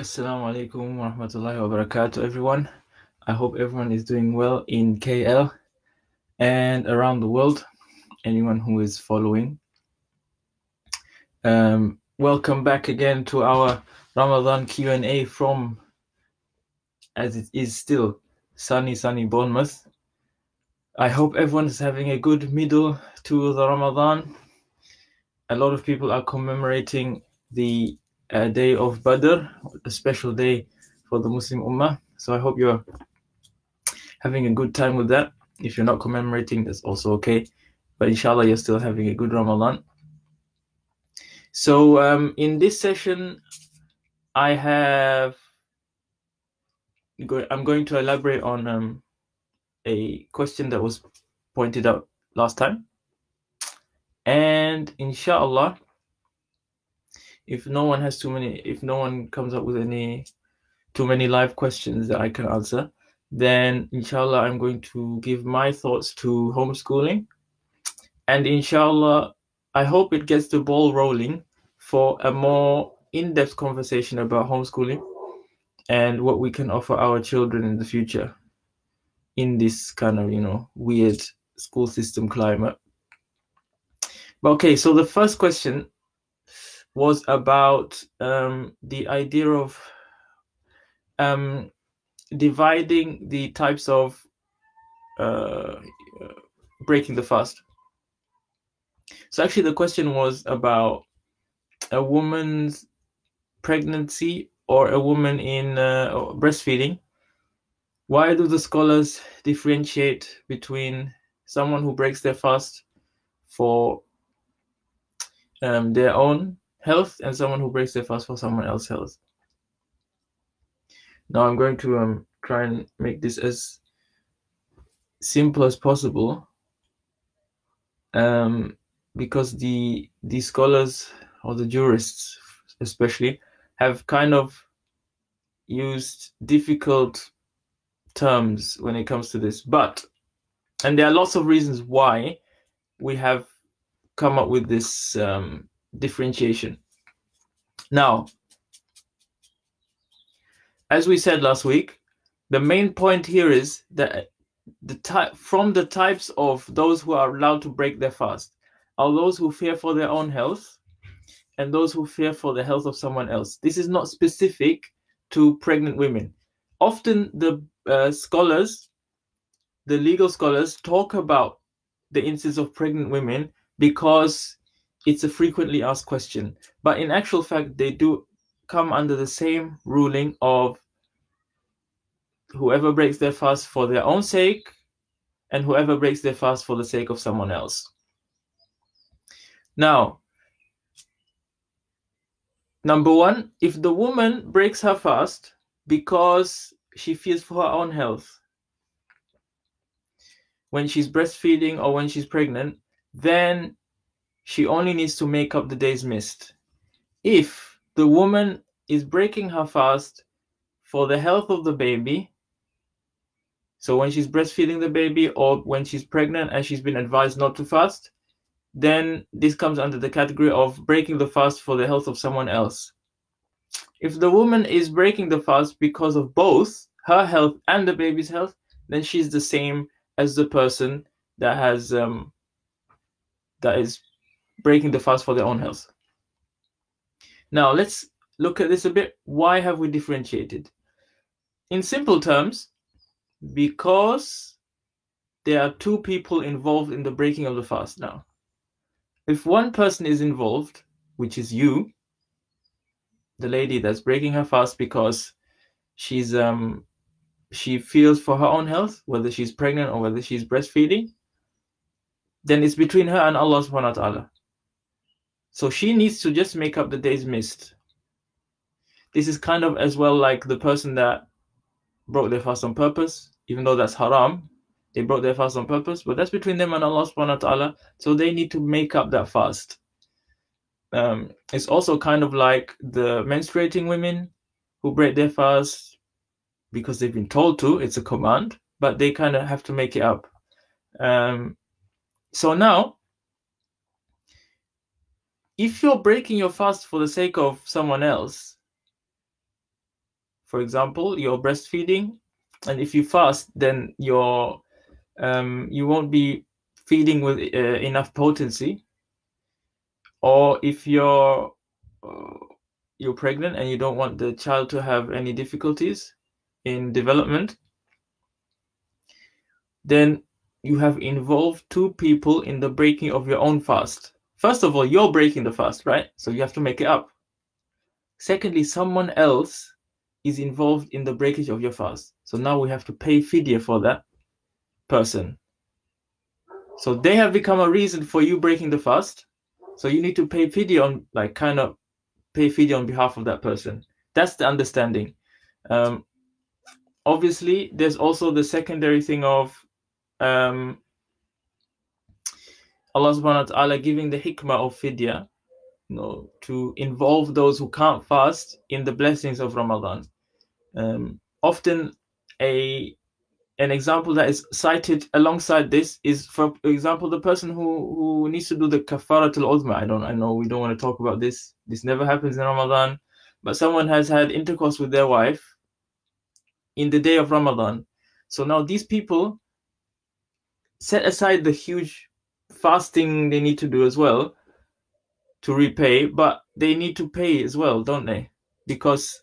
Assalamu alaikum wa rahmatullahi wa barakatuh, everyone. I hope everyone is doing well in KL and around the world, anyone who is following. Welcome back again to our Ramadan Q&A from, as it is still, sunny Bournemouth. I hope everyone is having a good middle to the Ramadan. A lot of people are commemorating the day of Badr, a special day for the Muslim Ummah. So I hope you're having a good time with that. If you're not commemorating, that's also okay. But inshallah, you're still having a good Ramadan. So in this session, I'm going to elaborate on a question that was pointed out last time. And inshallah, if no one comes up with too many live questions that I can answer, then inshallah I'm going to give my thoughts to homeschooling, and inshallah I hope it gets the ball rolling for a more in-depth conversation about homeschooling and what we can offer our children in the future in this kind of weird school system climate. But okay, so the first question was about the idea of dividing the types of breaking the fast. So actually the question was about a woman's pregnancy or a woman in breastfeeding. Why do the scholars differentiate between someone who breaks their fast for their own health and someone who breaks their fast for someone else's health? Now I'm going to try and make this as simple as possible, because the scholars or the jurists especially have kind of used difficult terms when it comes to this, and there are lots of reasons why we have come up with this differentiation. Now, as we said last week, the main point here is that the types of those who are allowed to break their fast are those who fear for their own health and those who fear for the health of someone else. This is not specific to pregnant women. Often the legal scholars talk about the instance of pregnant women because it's a frequently asked question. But in actual fact, they do come under the same ruling of whoever breaks their fast for their own sake and whoever breaks their fast for the sake of someone else. Now, number one, if the woman breaks her fast because she fears for her own health, when she's breastfeeding or when she's pregnant, then she only needs to make up the days missed. If the woman is breaking her fast for the health of the baby, so when she's breastfeeding the baby or when she's pregnant and she's been advised not to fast, then this comes under the category of breaking the fast for the health of someone else. If the woman is breaking the fast because of both her health and the baby's health, then she's the same as the person that is breaking the fast for their own health. Now let's look at this a bit. Why have we differentiated? In simple terms, because there are two people involved in the breaking of the fast. Now, if one person is involved, which is you, the lady that's breaking her fast because she feels for her own health, whether she's pregnant or whether she's breastfeeding, then it's between her and Allah subhanahu wa ta'ala. So she needs to just make up the days missed. This is kind of as well like the person that broke their fast on purpose, even though that's haram. They broke their fast on purpose, but that's between them and Allah subhanahu wa ta'ala, so they need to make up that fast. It's also kind of like the menstruating women who break their fast because they've been told to, it's a command, but they kind of have to make it up. So now, if you're breaking your fast for the sake of someone else, For example, you're breastfeeding, and if you fast, then you won't be feeding with enough potency. Or if you're pregnant and you don't want the child to have any difficulties in development, then you have involved two people in the breaking of your own fast. First of all, you're breaking the fast, right? So you have to make it up. Secondly, someone else is involved in the breakage of your fast. So now we have to pay fidya for that person. So they have become a reason for you breaking the fast. So you need to pay fidya on, like, kind of pay fidya on behalf of that person. That's the understanding. Obviously, there's also the secondary thing of Allah subhanahu wa ta'ala giving the hikmah of fidya, to involve those who can't fast in the blessings of Ramadan. Often an example that is cited alongside this is, for example, the person who needs to do the kafaratul uzma. I know we don't want to talk about this. This never happens in Ramadan, but someone has had intercourse with their wife in the day of Ramadan. So now these people set aside the huge fasting they need to do as well to repay, but they need to pay as well, don't they? Because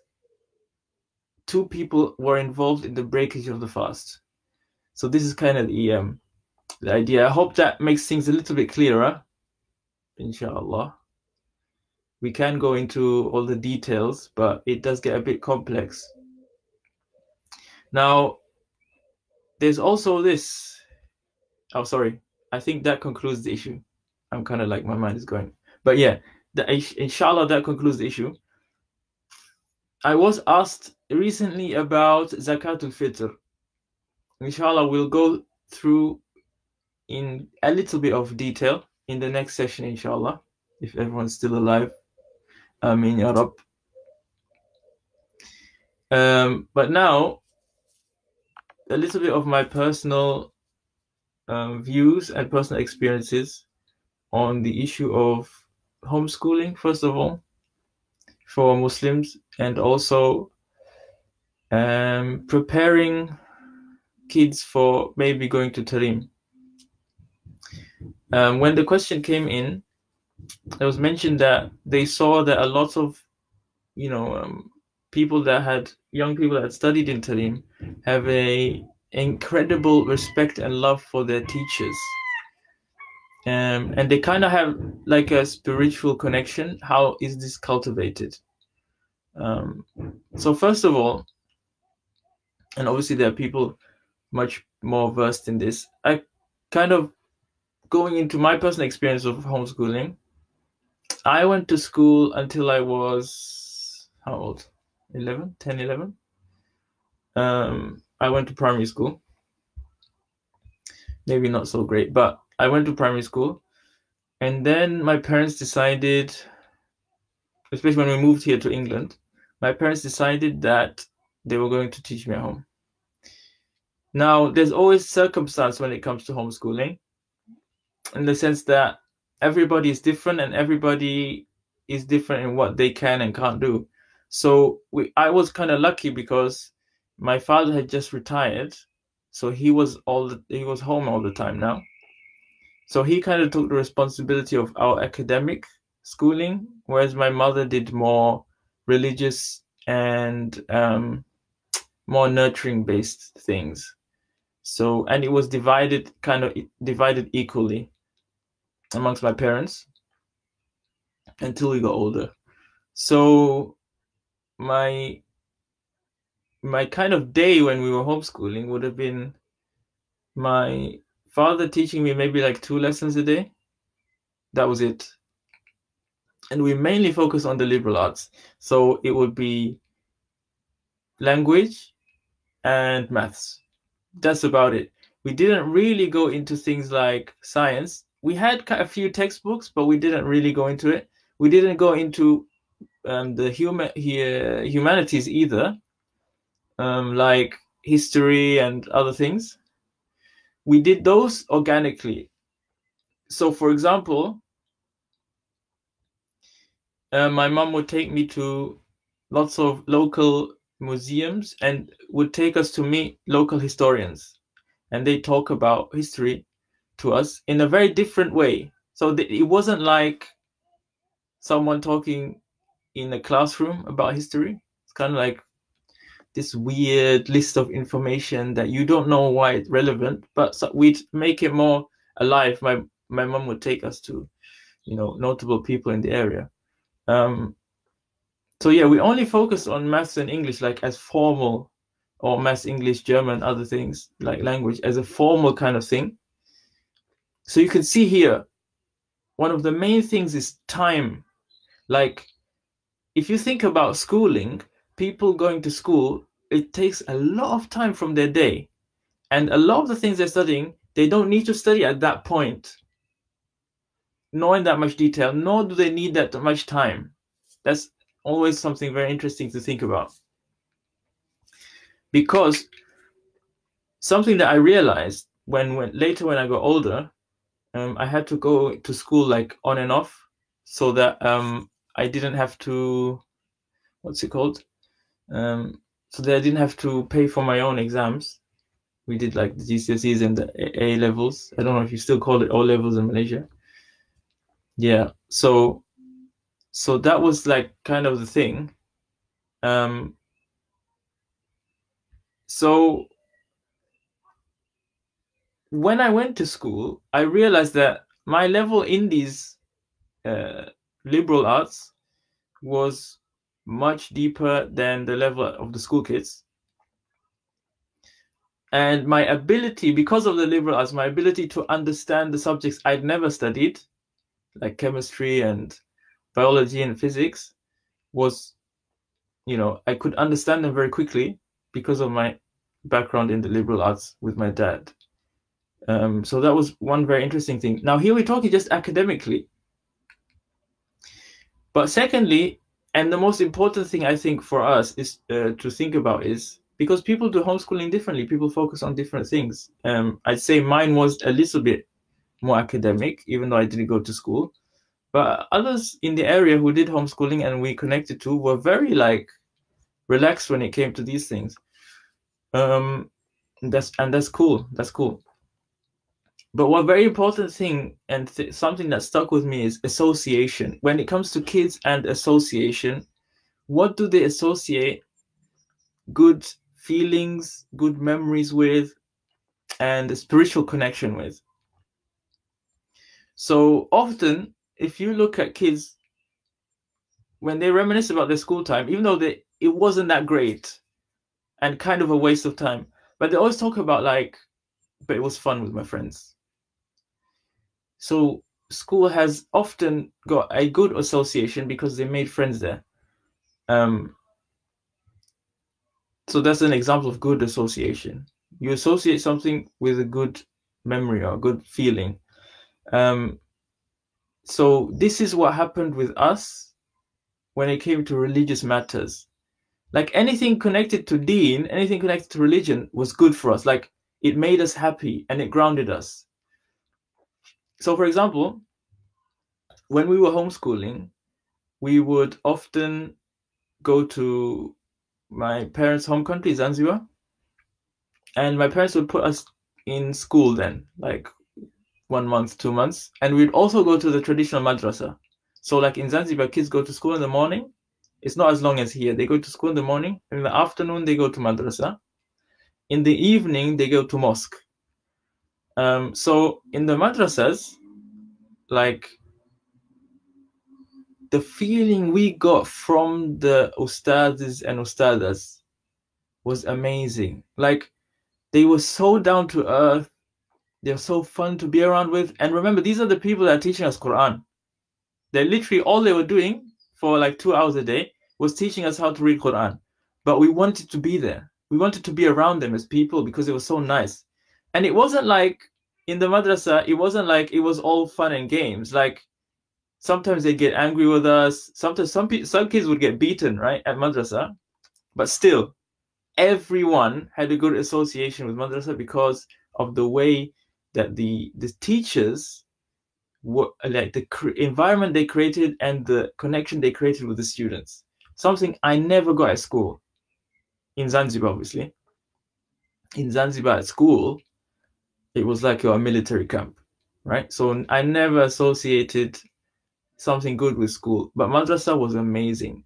two people were involved in the breakage of the fast. So this is kind of the idea. I hope that makes things a little bit clearer, inshallah. We can go into all the details, but it does get a bit complex. Now, there's also this. Oh, sorry. I think that concludes the issue. I'm kind of like, my mind is going. But yeah, inshallah, that concludes the issue. I was asked recently about Zakatul Fitr. Inshallah, we'll go through in a little bit of detail in the next session, inshallah, if everyone's still alive. Ameen ya Rabb. But now, a little bit of my personal views and personal experiences on the issue of homeschooling, first of all, for Muslims, and also preparing kids for maybe going to Tareem. When the question came in, it was mentioned that they saw that a lot of, young people that had studied in Tareem have a incredible respect and love for their teachers. And they kind of have like a spiritual connection. How is this cultivated? So first of all, and obviously there are people much more versed in this, I kind of going into my personal experience of homeschooling. I went to school until I was, how old? 11. I went to primary school. Maybe not so great, but I went to primary school. And then my parents decided, especially when we moved here to England, my parents decided that they were going to teach me at home. Now, there's always circumstance when it comes to homeschooling, in the sense that everybody is different and everybody is different in what they can and can't do. So I was kind of lucky because my father had just retired, so he was home all the time now. So he kind of took the responsibility of our academic schooling, whereas my mother did more religious and more nurturing based things. So, and it was divided equally amongst my parents until we got older. So my kind of day when we were homeschooling would have been my father teaching me maybe like 2 lessons a day. That was it. And we mainly focus on the liberal arts. So it would be language and maths. That's about it. We didn't really go into things like science. We had a few textbooks, but we didn't really go into it. We didn't go into the humanities either, like history and other things. We did those organically. So, for example, my mom would take me to lots of local museums and would take us to meet local historians, and they talk about history to us in a very different way. So it wasn't like someone talking in a classroom about history. It's kind of like this weird list of information that you don't know why it's relevant, but so we'd make it more alive. My mom would take us to, notable people in the area. So yeah, we only focus on maths and English like as formal, or maths, English, German, other things like language as a formal kind of thing. So you can see here, one of the main things is time. Like, if you think about schooling, people going to school, it takes a lot of time from their day. And a lot of the things they're studying, they don't need to study at that point, nor in that much detail, nor do they need that much time. That's always something very interesting to think about. Because something that I realized later when I got older, I had to go to school like on and off, so that I didn't have to, what's it called? So that I didn't have to pay for my own exams. We did like the GCSEs and the A levels. I don't know if you still call it O levels in Malaysia. Yeah, so that was like kind of the thing. So when I went to school, I realized that my level in these liberal arts was much deeper than the level of the school kids. And my ability, because of the liberal arts, my ability to understand the subjects I'd never studied, like chemistry and biology and physics, was, I could understand them very quickly because of my background in the liberal arts with my dad. So that was one very interesting thing. Now here we're talking just academically. But secondly, and the most important thing I think for us is to think about is, because people do homeschooling differently, people focus on different things. I'd say mine was a little bit more academic, even though I didn't go to school. But others in the area who did homeschooling and we connected to were very like relaxed when it came to these things. That's cool. That's cool. But one very important thing and something that stuck with me is association. When it comes to kids and association, what do they associate good feelings, good memories with, and a spiritual connection with? So often, if you look at kids, when they reminisce about their school time, even though it wasn't that great and kind of a waste of time, but they always talk about like, but it was fun with my friends. So school has often got a good association because they made friends there. So that's an example of good association. You associate something with a good memory or a good feeling. So this is what happened with us when it came to religious matters. Like anything connected to deen, anything connected to religion was good for us. Like it made us happy and it grounded us. So for example, when we were homeschooling, we would often go to my parents' home country, Zanzibar, and my parents would put us in school then, like 1 month, 2 months, and we'd also go to the traditional madrasa. So like in Zanzibar, kids go to school in the morning. It's not as long as here. They go to school in the morning. In the afternoon, they go to madrasa. In the evening, they go to mosque. So in the madrasas, like the feeling we got from the ustads and ustadas was amazing. Like they were so down to earth. They're so fun to be around with. And remember, these are the people that are teaching us Quran. They're literally, all they were doing for like 2 hours a day was teaching us how to read Quran. But we wanted to be there. We wanted to be around them as people because it was so nice. And it wasn't like in the madrasa, it wasn't like it was all fun and games. Like sometimes they get angry with us. Sometimes some kids would get beaten, right, at madrasa. But still, everyone had a good association with madrasa because of the way that the teachers, like the environment they created and the connection they created with the students. Something I never got at school. in Zanzibar, obviously. In Zanzibar at school, it was like a military camp, right? So I never associated something good with school, but madrasa was amazing.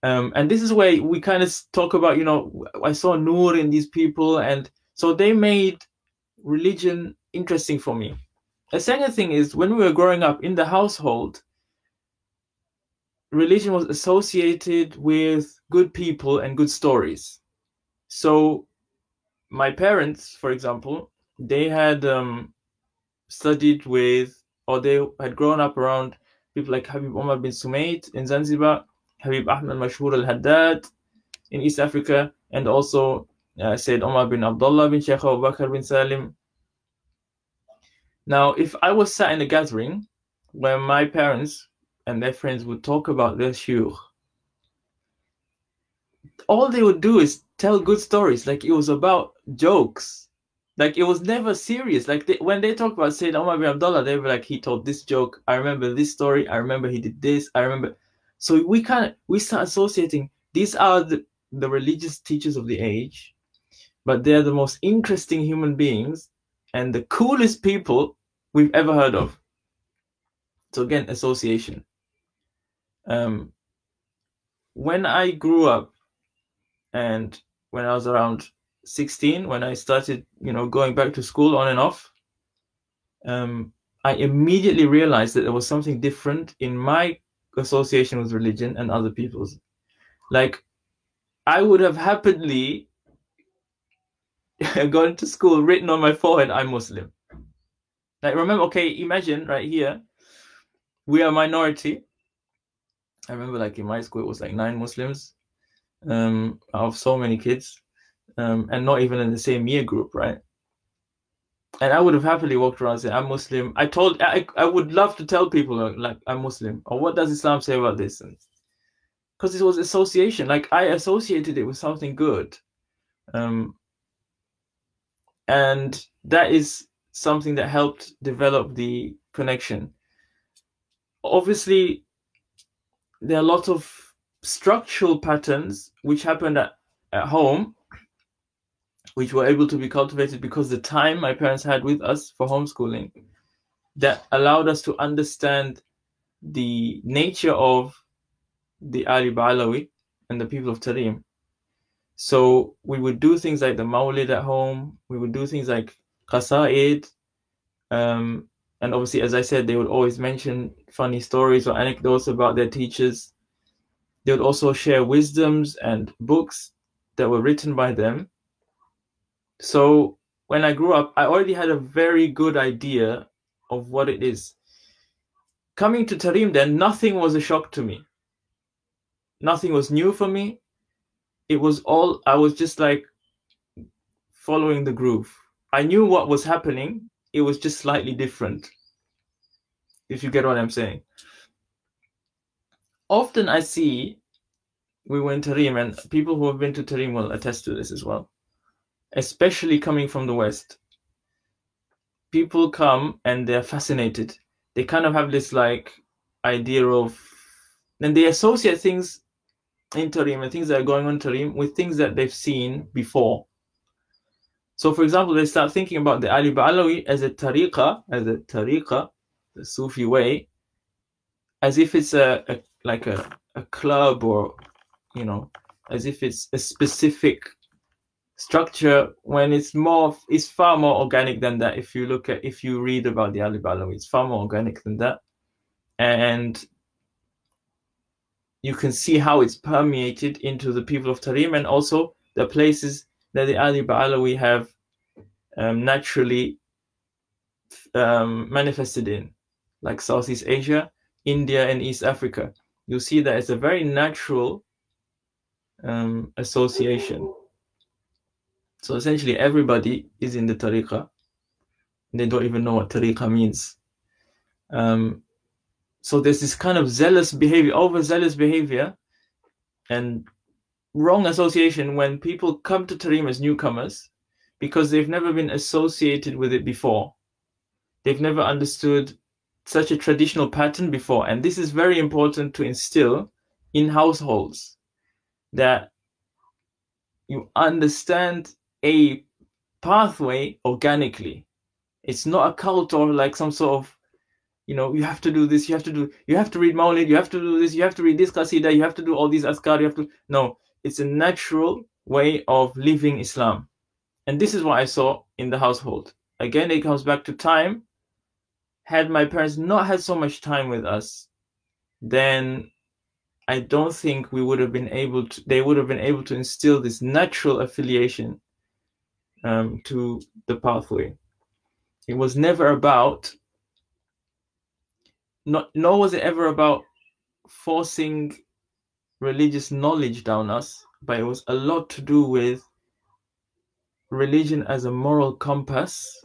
And this is where we kind of talk about, you know, I saw Noor in these people, and so they made religion interesting for me. The second thing is, when we were growing up in the household, religion was associated with good people and good stories. So my parents, for example, they had studied with, or they had grown up around people like Habib Omar bin Sumait in Zanzibar, Habib Ahmad Mashhur al-Haddad in East Africa, and also Sayyid Omar bin Abdullah bin Shaykh or Bakar Bin Salem. Now, if I was sat in a gathering where my parents and their friends would talk about their shuyukh, all they would do is tell good stories. Like, it was about jokes. Like, it was never serious. Like, when they talk about Sayyid Omar bin Abdullah, they were like, he told this joke. I remember this story. I remember he did this. I remember. So we start associating. These are the religious teachers of the age, but they're the most interesting human beings and the coolest people we've ever heard of. So again, association. When I grew up, and when I was around 16, when I started, you know, going back to school on and off, I immediately realized that there was something different in my association with religion and other people's. Like, I would have happily gone to school, written on my forehead, I'm Muslim. Like, remember, okay, imagine right here, we are a minority. I remember, like, in my school, it was like 9 Muslims out of so many kids, and not even in the same year group, right? And I would have happily walked around saying, I'm Muslim. I would love to tell people, like, I'm Muslim, or what does Islam say about this? And because it was association, like, I associated it with something good. And that is something that helped develop the connection. Obviously, there are a lot of structural patterns which happened at home, which were able to be cultivated because the time my parents had with us for homeschooling, that allowed us to understand the nature of the Ali Ba'alawi and the people of Tareem. So we would do things like the Mawlid at home, we would do things like Qasaid, and obviously, as I said, they would always mention funny stories or anecdotes about their teachers. They would also share wisdoms and books that were written by them. So when I grew up, I already had a very good idea of what it is. Coming to Tareem then, nothing was a shock to me. Nothing was new for me. It was all, I was just like following the groove. I knew what was happening. It was just slightly different, if you get what I'm saying. Often I see, we were in Tareem, and people who have been to Tareem will attest to this as well, especially coming from the West. People come and they're fascinated. They kind of have this like idea of, and they associate things in Tareem and things that are going on in Tareem with things that they've seen before. So for example, they start thinking about the Ali Ba'alawi as a tariqa, the Sufi way, as if it's like a club, or, you know, as if it's a specific structure, when it's far more organic than that. If you read about the Ali Ba'alawi, it's far more organic than that. And you can see how it's permeated into the people of Tareem, and also the places that the Ali Ba'alawi have naturally manifested in, like Southeast Asia, India, and East Africa. You see that it's a very natural association. So essentially, everybody is in the tariqah. They don't even know what tariqah means. So there's this kind of overzealous behavior, and wrong association when people come to Tareem as newcomers, because they've never been associated with it before. They've never understood such a traditional pattern before. And this is very important to instill in households, that you understand a pathway organically. It's not a cult or like some sort of, you have to do this, you have to read Maulid, you have to do this, you have to read this qasida, you have to do all these azkar, no, it's a natural way of living Islam. And this is what I saw in the household. Again, it comes back to time. Had my parents not had so much time with us, then I don't think they would have been able to instill this natural affiliation to the pathway. It was never about, nor was it ever about forcing religious knowledge down us, but it was a lot to do with religion as a moral compass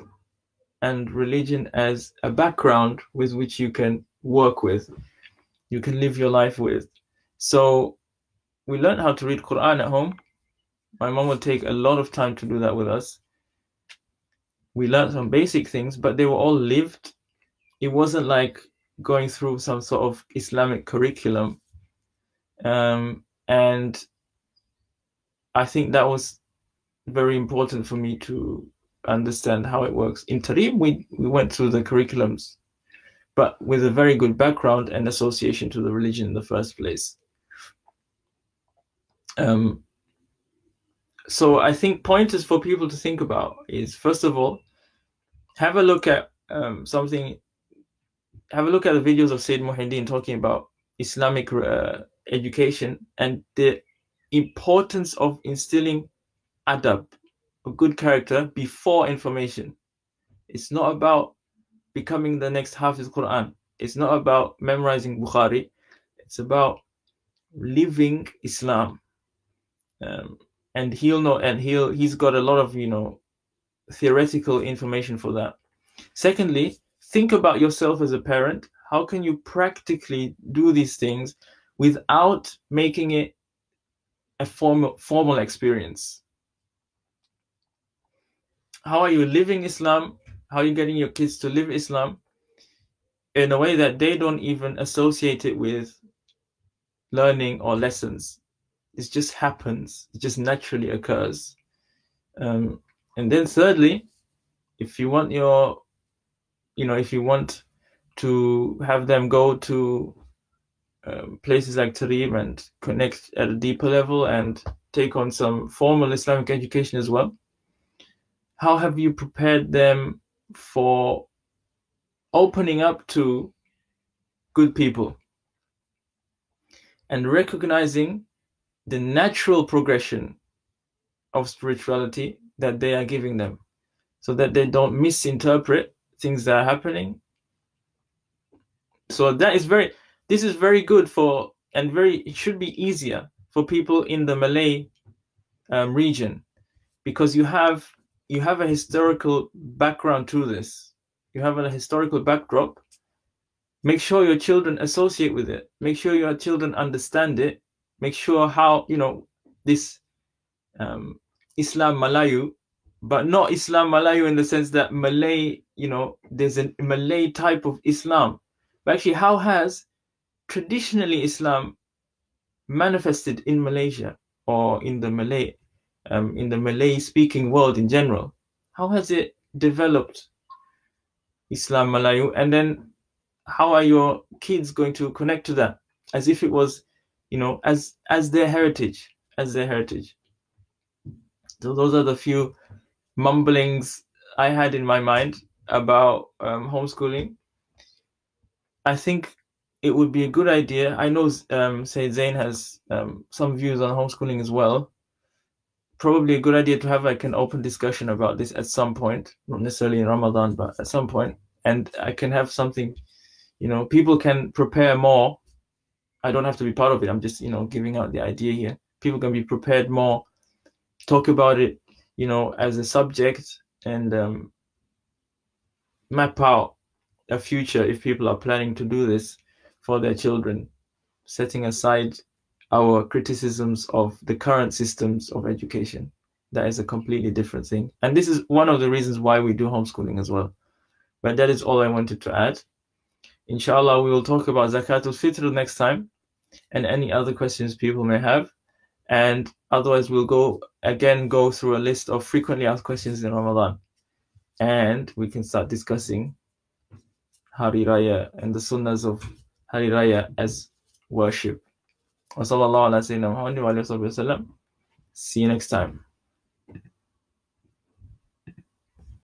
and religion as a background with which you can work with, you can live your life with. So we learned how to read Quran at home. My mom would take a lot of time to do that with us. We learned some basic things, but they were all lived. It wasn't like going through some sort of Islamic curriculum. And I think that was very important for me to understand how it works. In Tareem, we went through the curriculums, but with a very good background and association to the religion in the first place. So I think pointers for people to think about is, first of all, have a look at the videos of Sayyid Muhyiddin talking about Islamic education and the importance of instilling adab, a good character, before information. It's not about becoming the next Hafiz Quran. It's not about memorizing Bukhari. It's about living Islam. And he'll know, and he's got a lot of theoretical information for that. Secondly, think about yourself as a parent. How can you practically do these things without making it a formal experience? How are you living Islam? How are you getting your kids to live Islam in a way that they don't even associate it with learning or lessons? It just happens. It just naturally occurs. And then thirdly, if you want to have them go to places like Tareem and connect at a deeper level and take on some formal Islamic education as well, how have you prepared them for opening up to good people and recognizing the natural progression of spirituality that they are giving them, so that they don't misinterpret things that are happening? So this is very good for, and it should be easier for people in the Malay region, because you have a historical background to this. You have a historical backdrop. Make sure your children associate with it. Make sure your children understand it. Make sure how, this Islam Malayu, but not Islam Malayu in the sense that Malay, there's a Malay type of Islam. But actually, how has traditionally Islam manifested in Malaysia or in the Malay speaking world in general? How has it developed, Islam Malayu? And then how are your kids going to connect to that as if it was, as their heritage, So those are the few mumblings I had in my mind about homeschooling. I think it would be a good idea. I know Sayyid Zain has some views on homeschooling as well. Probably a good idea to have like an open discussion about this at some point, not necessarily in Ramadan, but at some point. And I can have something, people can prepare more. I don't have to be part of it. I'm just, giving out the idea here. People can be prepared more, talk about it, as a subject, and map out a future if people are planning to do this for their children, setting aside our criticisms of the current systems of education. That is a completely different thing. And this is one of the reasons why we do homeschooling as well. But that is all I wanted to add. Inshallah, we will talk about Zakatul Fitr next time and any other questions people may have. And Otherwise, we'll go through a list of frequently asked questions in Ramadan, and we can start discussing Hari Raya and the sunnahs of Hari Raya as worship. Wa sallallahu ala sayyidina Muhammad wa alihi wa sallam. See you next time.